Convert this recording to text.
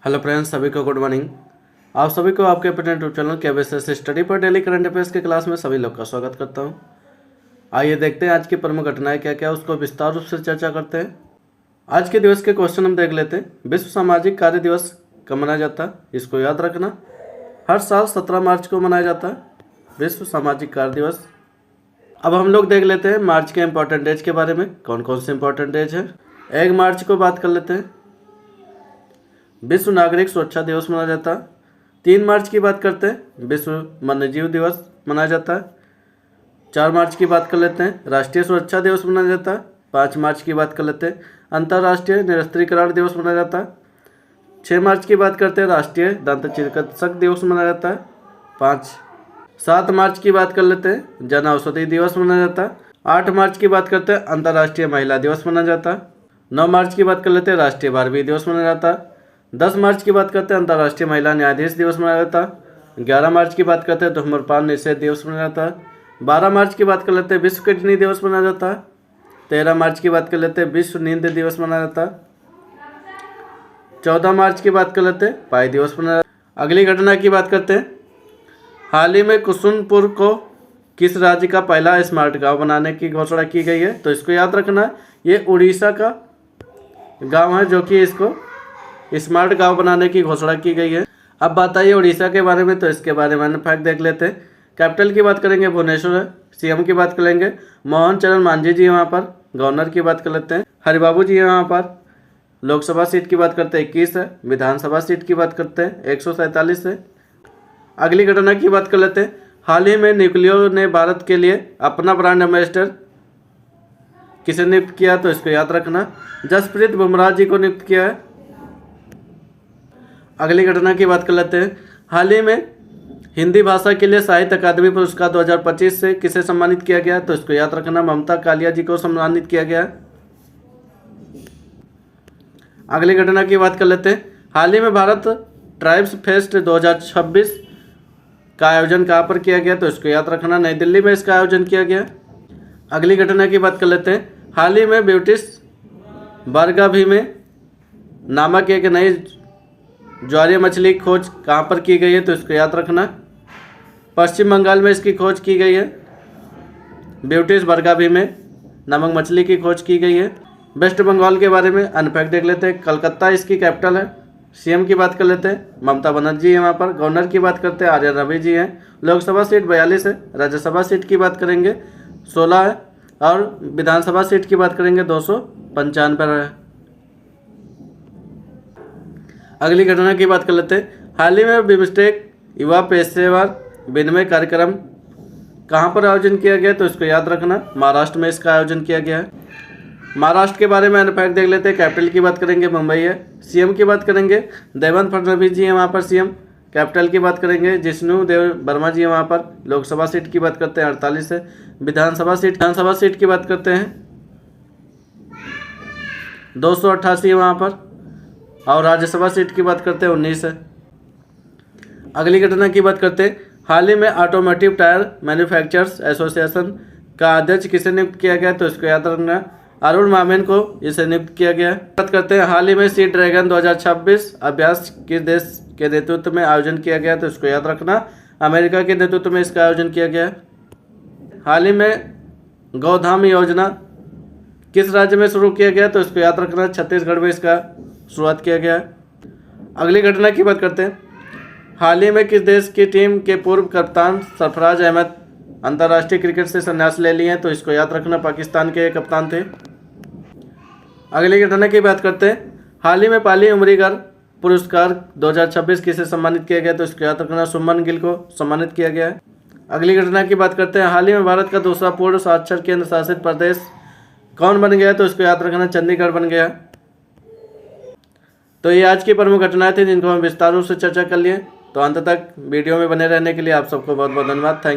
Hello friends, सभी को good morning. आप सभी को आपके अपने यूट्यूब चैनल KBSS स्टडी पर डेली करंट अफेयर्स के क्लास में सभी लोग का स्वागत करता हूं। आइए देखते हैं आज की प्रमुख घटनाएं क्या क्या, उसको विस्तार रूप से चर्चा करते हैं। आज के दिवस के क्वेश्चन हम देख लेते हैं। विश्व सामाजिक कार्य दिवस कब मनाया जाता है, इसको याद रखना। हर साल 17 मार्च को मनाया जाता है विश्व सामाजिक कार्य दिवस। अब हम लोग देख लेते हैं मार्च के इंपॉर्टेंट डेज के बारे में, कौन कौन से इंपॉर्टेंट डेज है। 1 मार्च को बात कर लेते हैं, विश्व नागरिक सुरक्षा दिवस मनाया जाता है। 3 मार्च की बात करते हैं, विश्व वन्यजीव दिवस मनाया जाता है। 4 मार्च की बात कर लेते हैं, राष्ट्रीय सुरक्षा दिवस मनाया जाता है। 5 मार्च की बात कर लेते हैं, अंतर्राष्ट्रीय निरस्त्रीकरण दिवस मनाया जाता है। 6 मार्च की बात करते हैं, राष्ट्रीय दंत चिकित्सक दिवस मनाया जाता है। 7 मार्च की बात कर लेते हैं, जन औषधि दिवस मनाया जाता है। 8 मार्च की बात करते हैं, अंतर्राष्ट्रीय महिला दिवस मनाया जाता है। 9 मार्च की बात कर लेते हैं, राष्ट्रीय बारहवीं दिवस मनाया जाता है। 10 मार्च की बात करते हैं, अंतर्राष्ट्रीय महिला न्यायाधीश दिवस मनाया जाता है। 11 मार्च की बात करते हैं, धूम्रपान निषेध दिवस मनाया जाता है। 12 मार्च की बात कर लेते हैं, विश्व किडनी दिवस मनाया जाता है। 13 मार्च की बात कर लेते हैं, विश्व नींद दिवस मनाया जाता है। 14 मार्च की बात कर लेते हैं, पाई दिवस मनाया जाता है। अगली घटना की बात करते हैं, हाल ही में कुसुमपुर को किस राज्य का पहला स्मार्ट गाँव बनाने की घोषणा की गई है, तो इसको याद रखना। ये उड़ीसा का गाँव है जो कि इसको स्मार्ट गांव बनाने की घोषणा की गई है। अब बात आई उड़ीसा के बारे में, तो इसके बारे में फैक्ट देख लेते हैं। कैपिटल की बात करेंगे भुवनेश्वर है। सीएम की बात करेंगे मोहन चरण मांझी जी, वहाँ पर। गवर्नर की बात कर लेते हैं हरिबाबू जी है वहाँ पर। लोकसभा सीट की बात करते हैं 21 है। विधानसभा सीट की बात करते हैं 147 है। अगली घटना की बात कर लेते हैं, हाल ही में न्यूक्लियो ने भारत के लिए अपना ब्रांड एम्बेसडर किसे नियुक्त किया, तो इसको याद रखना, जसप्रीत बुमराह जी को नियुक्त किया है। अगली घटना की बात कर लेते हैं, हाल ही में हिंदी भाषा के लिए साहित्य अकादमी पुरस्कार 2025 से किसे सम्मानित किया गया, तो इसको याद रखना, ममता कालिया जी को सम्मानित किया गया। अगली घटना की बात कर लेते हैं, हाल ही में भारत ट्राइब्स फेस्ट 2026 का आयोजन कहाँ पर किया गया, तो इसको याद रखना, नई दिल्ली में इसका आयोजन किया गया। अगली घटना की बात कर लेते हैं, हाल ही में ब्रिटिश बरगाभी में नामक एक नई ज्वारीय मछली की खोज कहाँ पर की गई है, तो इसको याद रखना, पश्चिम बंगाल में इसकी खोज की गई है। ब्रिटिश बरगाभी में नामक मछली की खोज की गई है। वेस्ट बंगाल के बारे में अनफैक्ट देख लेते हैं, कलकत्ता इसकी कैपिटल है। सीएम की बात कर लेते हैं, ममता बनर्जी है वहाँ पर। गवर्नर की बात करते हैं, आर्य रवि जी हैं। लोकसभा सीट 42 है। राज्यसभा सीट की बात करेंगे 16 है। और विधानसभा सीट की बात करेंगे 295 है। अगली घटना की बात कर लेते हैं, हाल ही में बिमस्टेक युवा पेशेवर विनिमय कार्यक्रम कहाँ पर आयोजन किया गया, तो इसको याद रखना, महाराष्ट्र में इसका आयोजन किया गया है। महाराष्ट्र के बारे में अनफैक्ट देख लेते हैं, कैपिटल की बात करेंगे मुंबई है। सीएम की बात करेंगे देवेंद्र फडणवीस जी हैं वहाँ पर सीएम। कैपिटल की बात करेंगे जिष्णु देव वर्मा जी हैं वहाँ पर। लोकसभा सीट की बात करते हैं 48 है। विधानसभा सीट की बात करते हैं 288 है वहाँ पर। और राज्यसभा सीट की बात करते हैं 19 है। अगली घटना की बात करते हैं, हाल ही में ऑटोमोटिव टायर मैन्युफैक्चरर्स एसोसिएशन का अध्यक्ष किसे नियुक्त किया गया, तो इसको याद रखना, अरुण मामेन को इसे नियुक्त किया गया। बात करते हैं, हाल ही में सी ड्रैगन 2026 अभ्यास किस देश के नेतृत्व में आयोजन किया गया, तो इसको याद रखना, अमेरिका के नेतृत्व में इसका आयोजन किया गया। हाल ही में गौधाम योजना किस राज्य में शुरू किया गया, तो इसको याद रखना, छत्तीसगढ़ में इसका शुरुआत किया गया है। अगली घटना की बात करते हैं, हाल ही में किस देश की टीम के पूर्व कप्तान सरफराज अहमद अंतर्राष्ट्रीय क्रिकेट से संन्यास ले लिए हैं, तो इसको याद रखना, पाकिस्तान के कप्तान थे। अगली घटना की बात करते हैं, हाल ही में पाली उमरीगर पुरस्कार 2026 किसे सम्मानित किया गया, तो इसको याद रखना, सुमन गिल को सम्मानित किया गया है। अगली घटना की बात करते हैं, हाल ही में भारत का दूसरा पूर्ण साक्षर केंद्र शासित प्रदेश कौन बन गया, तो इसको याद रखना, चंडीगढ़ बन गया। तो ये आज की प्रमुख घटनाएं थी जिनको हम विस्तार रूप से चर्चा कर लिए। तो अंत तक वीडियो में बने रहने के लिए आप सबको बहुत बहुत धन्यवाद। थैंक